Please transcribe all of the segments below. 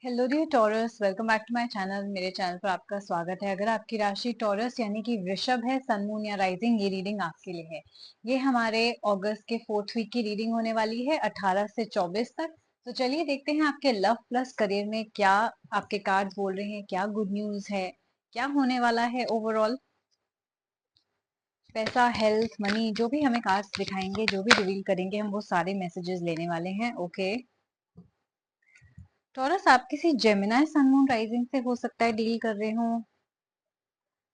Hello dear Taurus, welcome back to my channel. मेरे channel पर आपका स्वागत है। अगर आपकी राशि टॉरस यानी कि वृषभ है, सन मून या राइजिंग, ये रीडिंग आपके लिए है। ये हमारे अगस्त के 4th वीक की रीडिंग होने वाली है, 18 से 24 तक। तो चलिए देखते हैं आपके लव प्लस करियर में क्या आपके कार्ड्स बोल रहे हैं, क्या गुड न्यूज है, क्या होने वाला है ओवरऑल। पैसा, हेल्थ, मनी, जो भी हमें कार्ड्स दिखाएंगे, जो भी रिवील करेंगे, हम वो सारे मैसेजेस लेने वाले हैं। ओके टॉरस, आप किसी जेमिनाई सन मून राइजिंग से हो सकता है डील कर रहे हो,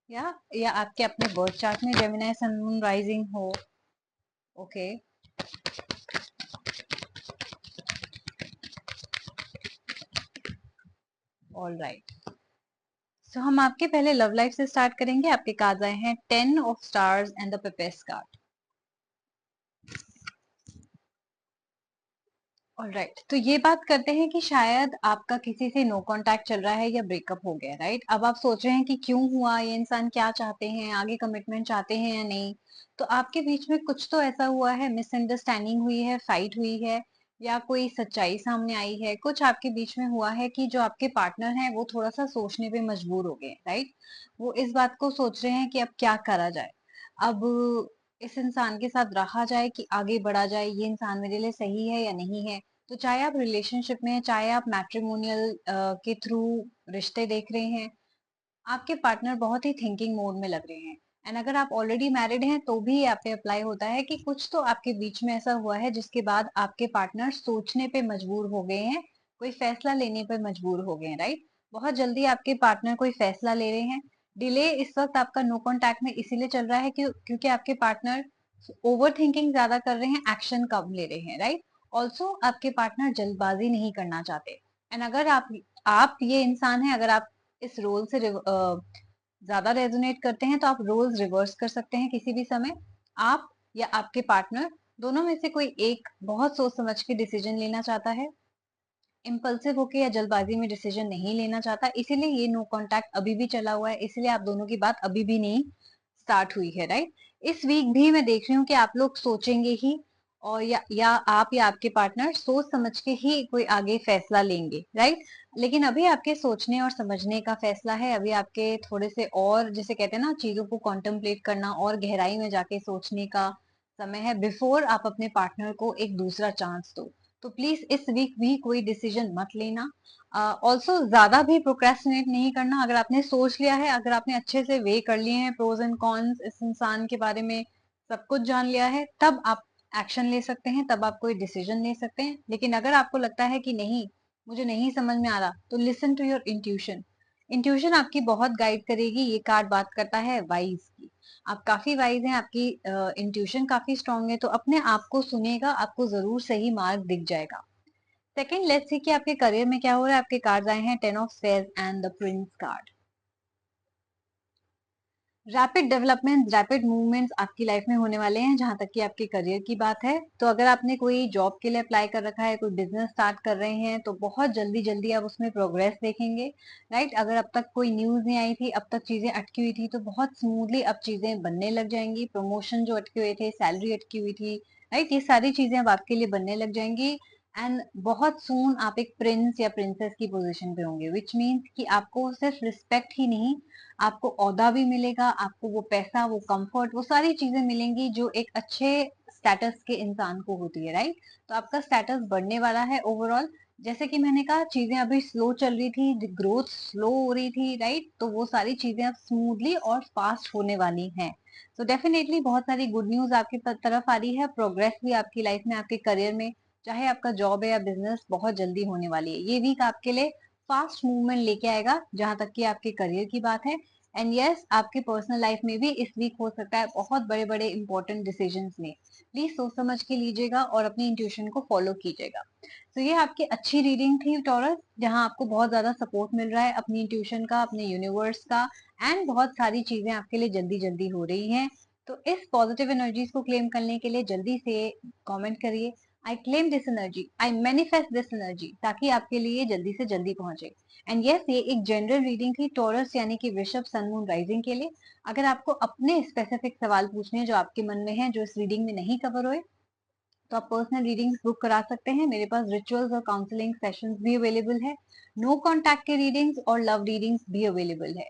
या आपके अपने बर्थ चार्ट में जेमिनाई सन मून राइजिंग हो। ओके ऑल राइट, सो हम आपके पहले लव लाइफ से स्टार्ट करेंगे। आपके कार्ड आए हैं 10 of stars and the Pepe's card. All right, तो ये बात करते हैं कि शायद आपका किसी से नो कांटेक्ट चल रहा है या ब्रेकअप हो गया। राइट, अब आप सोच रहे हैं कि क्यों हुआ, ये इंसान क्या चाहते हैं, आगे कमिटमेंट चाहते हैं या नहीं। तो आपके बीच में कुछ तो ऐसा हुआ है, मिसअंडरस्टैंडिंग हुई है, फाइट हुई है, या कोई सच्चाई सामने आई है। कुछ आपके बीच में हुआ है कि जो आपके पार्टनर हैं वो थोड़ा सा सोचने पे मजबूर हो गए। राइट, वो इस बात को सोच रहे हैं कि अब क्या करा जाए। अब इस इंसान के साथ रहा जाए कि आगे बढ़ा जाए, ये इंसान मेरे लिए सही है या नहीं है। तो चाहे आप रिलेशनशिप में, चाहे आप मैट्रिमोनियल के थ्रू रिश्ते देख रहे हैं, आपके पार्टनर बहुत ही थिंकिंग मोड में लग रहे हैं। एंड अगर आप ऑलरेडी मैरिड हैं तो भी यहाँ पे अप्लाई होता है कि कुछ तो आपके बीच में ऐसा हुआ है जिसके बाद आपके पार्टनर सोचने पे मजबूर हो गए हैं, कोई फैसला लेने पे मजबूर हो गए हैं। राइट, बहुत जल्दी आपके पार्टनर कोई फैसला ले रहे हैं। डिले इस वक्त आपका नो कांटेक्ट में इसीलिए चल रहा है क्योंकि आपके पार्टनर ओवर थिंकिंग ज्यादा कर रहे हैं, एक्शन कम ले रहे हैं। राइट, ऑल्सो आपके पार्टनर जल्दबाजी नहीं करना चाहते। एंड अगर आप ये इंसान है, अगर आप इस रोल से ज्यादा रेजोनेट करते हैं तो आप रोल्स रिवर्स कर सकते हैं किसी भी समय। आप या आपके पार्टनर, दोनों में से कोई एक बहुत सोच समझ के डिसीजन लेना चाहता है, इम्पल्सिव होके या जल्दबाजी में डिसीजन नहीं लेना चाहता, इसीलिए ये नो कांटेक्ट अभी भी चला हुआ है, इसीलिए आप दोनों की बात अभी भी नहीं स्टार्ट हुई है। राइट, इस वीक भी मैं देख रही हूँ कि आप लोग सोचेंगे ही, और या आप या आपके पार्टनर सोच समझ के ही कोई आगे फैसला लेंगे। राइट, लेकिन अभी आपके सोचने और समझने का फैसला है, अभी आपके थोड़े से और, जिसे कहते हैं ना, चीजों को कॉन्टेम्पलेट करना और गहराई में जाके सोचने का समय है, बिफोर आप अपने पार्टनर को एक दूसरा चांस दो। तो प्लीज इस वीक भी कोई डिसीजन मत लेना। ऑल्सो ज्यादा भी प्रोक्रेस्टिनेट नहीं करना। अगर आपने सोच लिया है, अगर आपने अच्छे से वे कर लिए हैं प्रोज एंड कॉन्स, इस इंसान के बारे में सब कुछ जान लिया है, तब आप एक्शन ले सकते हैं, तब आप कोई डिसीजन ले सकते हैं। लेकिन अगर आपको लगता है कि नहीं, मुझे नहीं समझ में आ रहा, तो listen to your intuition. Intuition आपकी बहुत गाइड करेगी। ये कार्ड बात करता है वाइज की। आप काफी वाइज हैं, आपकी इंट्यूशन काफी स्ट्रांग है, तो अपने आप को सुनेगा, आपको जरूर सही मार्ग दिख जाएगा। सेकंड, लेट्स सी कि आपके करियर में क्या हो रहा है। आपके कार्ड्स आए हैं 10 of spades and the prince card. Rapid development, rapid movements आपकी लाइफ में होने वाले हैं जहां तक कि आपके करियर की बात है। तो अगर आपने कोई जॉब के लिए अप्लाई कर रखा है, कोई बिजनेस स्टार्ट कर रहे हैं, तो बहुत जल्दी जल्दी आप उसमें प्रोग्रेस देखेंगे। राइट, अगर अब तक कोई न्यूज नहीं आई थी, अब तक चीजें अटकी हुई थी, तो बहुत स्मूथली अब चीजें बनने लग जाएंगी। प्रमोशन जो अटके हुए थे, सैलरी अटकी हुई थी, राइट, ये सारी चीजें अब आपके लिए बनने लग जाएंगी। एंड बहुत सून आप एक प्रिंस या प्रिंसेस की पोजीशन पे होंगे, विच मीन्स कि आपको सिर्फ रिस्पेक्ट ही नहीं, आपको ओहदा भी मिलेगा, आपको वो पैसा, वो कंफर्ट, वो सारी चीजें मिलेंगी जो एक अच्छे स्टेटस के इंसान को होती है। राइट, तो आपका स्टेटस बढ़ने वाला है ओवरऑल। जैसे कि मैंने कहा, चीजें अभी स्लो चल रही थी, ग्रोथ स्लो हो रही थी। राइट, तो वो सारी चीजें अब स्मूथली और फास्ट होने वाली हैं। तो डेफिनेटली बहुत सारी गुड न्यूज आपकी तरफ आ रही है। प्रोग्रेस भी आपकी लाइफ में, आपके करियर में, चाहे आपका जॉब है या बिजनेस, बहुत जल्दी होने वाली है। ये वीक आपके लिए फास्ट मूवमेंट लेके आएगा जहां तक कि आपके करियर की बात है। एंड यस, आपके पर्सनल लाइफ में भी इस वीक हो सकता है बहुत बड़े बड़े इंपॉर्टेंट डिसीजंस में। प्लीज सोच समझ के लीजिएगा और अपनी इंट्यूशन को फॉलो कीजिएगा। तो ये आपकी अच्छी रीडिंग थी टॉरस, जहां आपको बहुत ज्यादा सपोर्ट मिल रहा है अपनी इंट्यूशन का, अपने यूनिवर्स का, एंड बहुत सारी चीजें आपके लिए जल्दी जल्दी हो रही हैं। तो इस पॉजिटिव एनर्जीज को क्लेम करने के लिए जल्दी से कमेंट करिए, I claim this energy, I manifest this energy, ताकि आपके लिए जल्दी से जल्दी पहुंचे। एंड यस, ये एक जनरल रीडिंग थी टॉरस यानी कि वृषभ सन मून राइजिंग के लिए। अगर आपको अपने स्पेसिफिक सवाल पूछने हैं जो आपके मन में हैं, जो इस रीडिंग में नहीं कवर हुए, तो आप पर्सनल रीडिंग्स बुक करा सकते हैं। मेरे पास रिचुअल्स और काउंसलिंग सेशंस भी अवेलेबल है। नो कॉन्टैक्ट के रीडिंग्स और लव रीडिंग्स भी अवेलेबल है।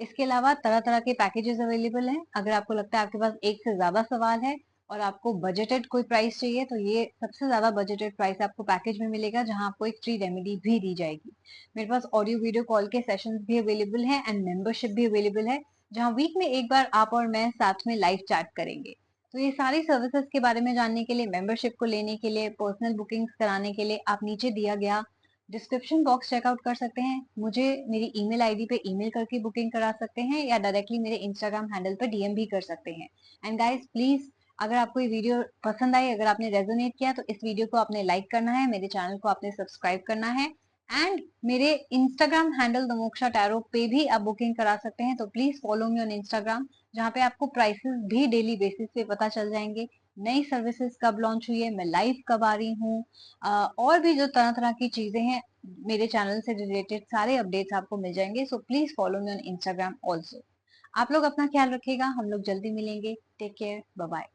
इसके अलावा तरह तरह के पैकेजेस अवेलेबल हैं। अगर आपको लगता है आपके पास एक से ज्यादा सवाल है और आपको बजटेड कोई प्राइस चाहिए, तो ये सबसे ज्यादा बजटेड प्राइस आपको पैकेज में मिलेगा, जहां आपको एक फ्री रेमेडी भी दी जाएगी। मेरे पास ऑडियो वीडियो कॉल के सेशंस भी अवेलेबल हैं एंड मेंबरशिप भी अवेलेबल है, जहां वीक में एक बार आप और मैं साथ में लाइव चैट करेंगे। तो ये सारी सर्विसेज के बारे में जानने के लिए, मेंबरशिप को लेने के लिए, पर्सनल बुकिंग्स कराने के लिए आप नीचे दिया गया डिस्क्रिप्शन बॉक्स चेकआउट कर सकते हैं। मुझे मेरी ईमेल आईडी पे ईमेल करके बुकिंग करा सकते हैं या डायरेक्टली मेरे इंस्टाग्राम हैंडल पर डीएम भी कर सकते हैं। एंड गाइस प्लीज, अगर आपको ये वीडियो पसंद आई, अगर आपने रेजोनेट किया, तो इस वीडियो को आपने लाइक करना है, मेरे चैनल को आपने सब्सक्राइब करना है एंड मेरे इंस्टाग्राम हैंडल दमोक्षा टैरो पे भी आप बुकिंग करा सकते हैं। तो please follow me on Instagram, जहाँ पे आपको प्राइसेस भी डेली बेसिस पे पता चल जाएंगे। नई सर्विसेज कब लॉन्च हुई है, मैं लाइव कब आ रही हूँ, और भी जो तरह तरह की चीजें हैं, मेरे चैनल से रिलेटेड सारे अपडेट्स आपको मिल जाएंगे। So please follow me on Instagram also. आप लोग अपना ख्याल रखिएगा, हम लोग जल्दी मिलेंगे। Take care, bye bye.